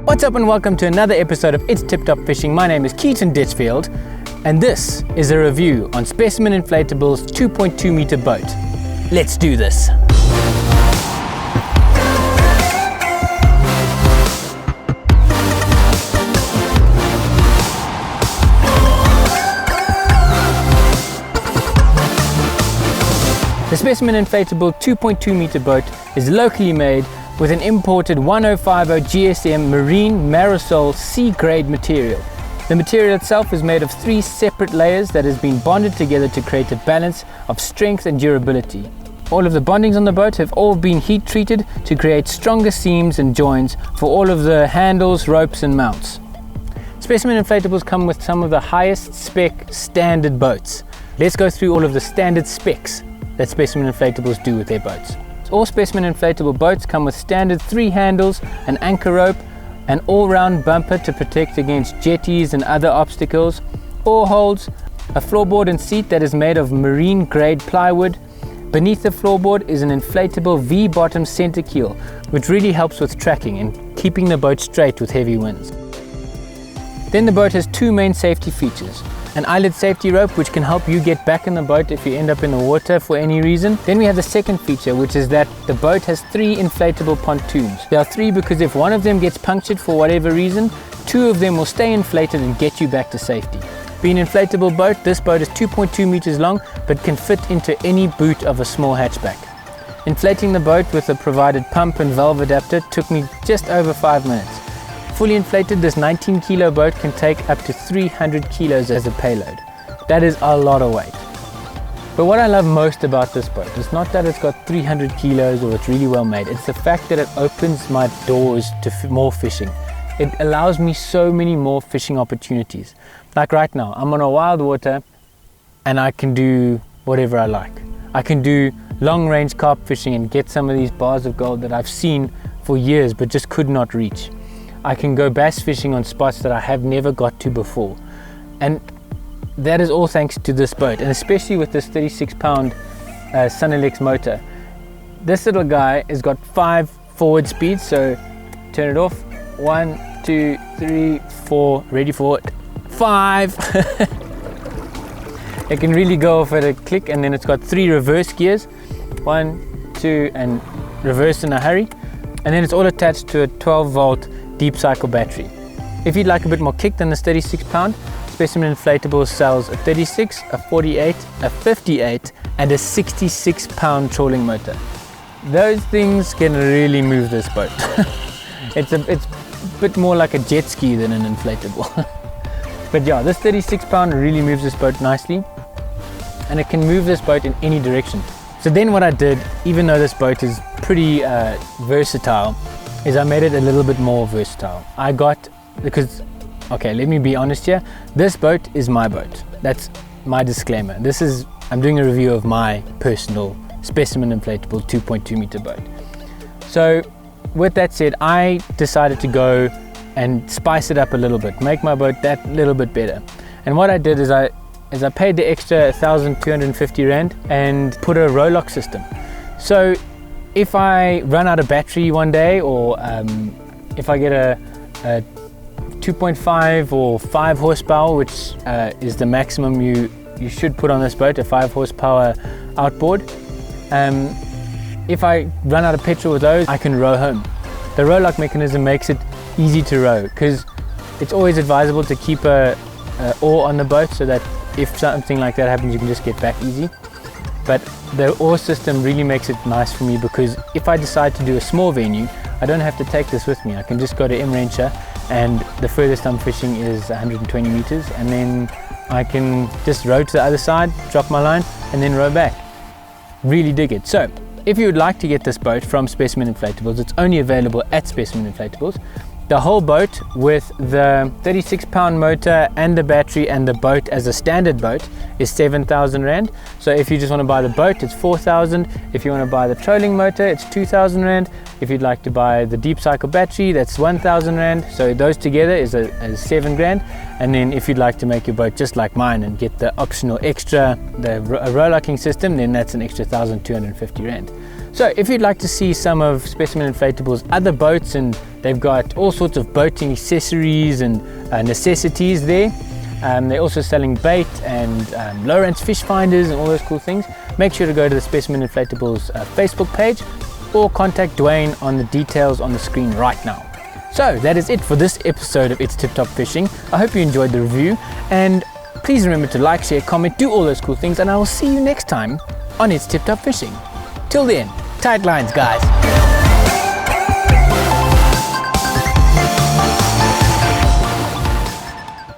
What's up and welcome to another episode of It's Tip Top Fishing. My name is Keaton and this is a review on Specimen Inflatables 2.2m boat. Let's do this. The Specimen Inflatable 2.2m boat is locally made with an imported 1050 GSM marine Marisol C-grade material. The material itself is made of 3 separate layers that has been bonded together to create a balance of strength and durability. All of the bondings on the boat have all been heat treated to create stronger seams and joints for all of the handles, ropes and mounts. Specimen Inflatables come with some of the highest spec standard boats. Let's go through all of the standard specs that Specimen Inflatables do with their boats. All Specimen Inflatable boats come with standard 3 handles, an anchor rope, an all-round bumper to protect against jetties and other obstacles, oar holds, a floorboard and seat that is made of marine grade plywood. Beneath the floorboard is an inflatable V-bottom center keel, which really helps with tracking and keeping the boat straight with heavy winds. Then the boat has 2 main safety features. An eyelet safety rope which can help you get back in the boat if you end up in the water for any reason. Then we have the second feature, which is that the boat has 3 inflatable pontoons. There are 3 because if one of them gets punctured for whatever reason, 2 of them will stay inflated and get you back to safety. Being an inflatable boat, this boat is 2.2 meters long but can fit into any boot of a small hatchback. Inflating the boat with a provided pump and valve adapter took me just over 5 minutes. Fully inflated, this 19 kilo boat can take up to 300 kilos as a payload. That is a lot of weight. But what I love most about this boat is not that it's got 300 kilos or it's really well made. It's the fact that it opens my doors to more fishing. It allows me so many more fishing opportunities. Like right now, I'm on a wild water and I can do whatever I like. I can do long range carp fishing and get some of these bars of gold that I've seen for years but just could not reach. I can go bass fishing on spots that I have never got to before, and that is all thanks to this boat, and especially with this 36-pound Sunelex motor. This little guy has got 5 forward speeds, so turn it off. 1, 2, 3, 4, ready for it. 5. It can really go off at a click, and then it's got 3 reverse gears. 1, 2, and reverse in a hurry, and then it's all attached to a 12-volt deep cycle battery. If you'd like a bit more kick than this 36-pound, Specimen Inflatable sells a 36, a 48, a 58 and a 66-pound trolling motor. Those things can really move this boat. It's a bit more like a jet ski than an inflatable. But yeah, this 36-pound really moves this boat nicely, and it can move this boat in any direction. So then what I did, even though this boat is pretty versatile, is I made it a little bit more versatile. Okay, let me be honest here, this boat is my boat. That's my disclaimer. I'm doing a review of my personal Specimen Inflatable 2.2m boat. So with that said, I decided to go and spice it up a little bit, make my boat that little bit better. And what I did is I paid the extra 1,250 Rand and put a roll-lock system. So if I run out of battery one day, or if I get a 2.5 or 5 horsepower, which is the maximum you should put on this boat, a 5 horsepower outboard. If I run out of petrol with those, I can row home. The row lock mechanism makes it easy to row, because it's always advisable to keep a oar on the boat so that if something like that happens, you can just get back easy. But the oar system really makes it nice for me, because if I decide to do a small venue, I don't have to take this with me. I can just go to M-Rancher, and the furthest I'm fishing is 120 meters, and then I can just row to the other side, drop my line, and then row back. Really dig it. So if you would like to get this boat from Specimen Inflatables, it's only available at Specimen Inflatables. The whole boat with the 36-pound motor and the battery and the boat as a standard boat is 7,000 Rand. So if you just want to buy the boat, it's 4,000. If you want to buy the trolling motor, it's 2,000 Rand. If you'd like to buy the deep cycle battery, that's 1,000 Rand. So those together is 7 grand. And then if you'd like to make your boat just like mine and get the optional extra, a row locking system, then that's an extra 1,250 Rand. So if you'd like to see some of Specimen Inflatable's other boats, and they've got all sorts of boating accessories and necessities there. They're also selling bait and Lowrance fish finders and all those cool things. Make sure to go to the Specimen Inflatables Facebook page or contact Dwayne on the details on the screen right now. So that is it for this episode of It's Tip Top Fishing. I hope you enjoyed the review, and please remember to like, share, comment, do all those cool things, and I will see you next time on It's Tip Top Fishing. Till then, tight lines, guys.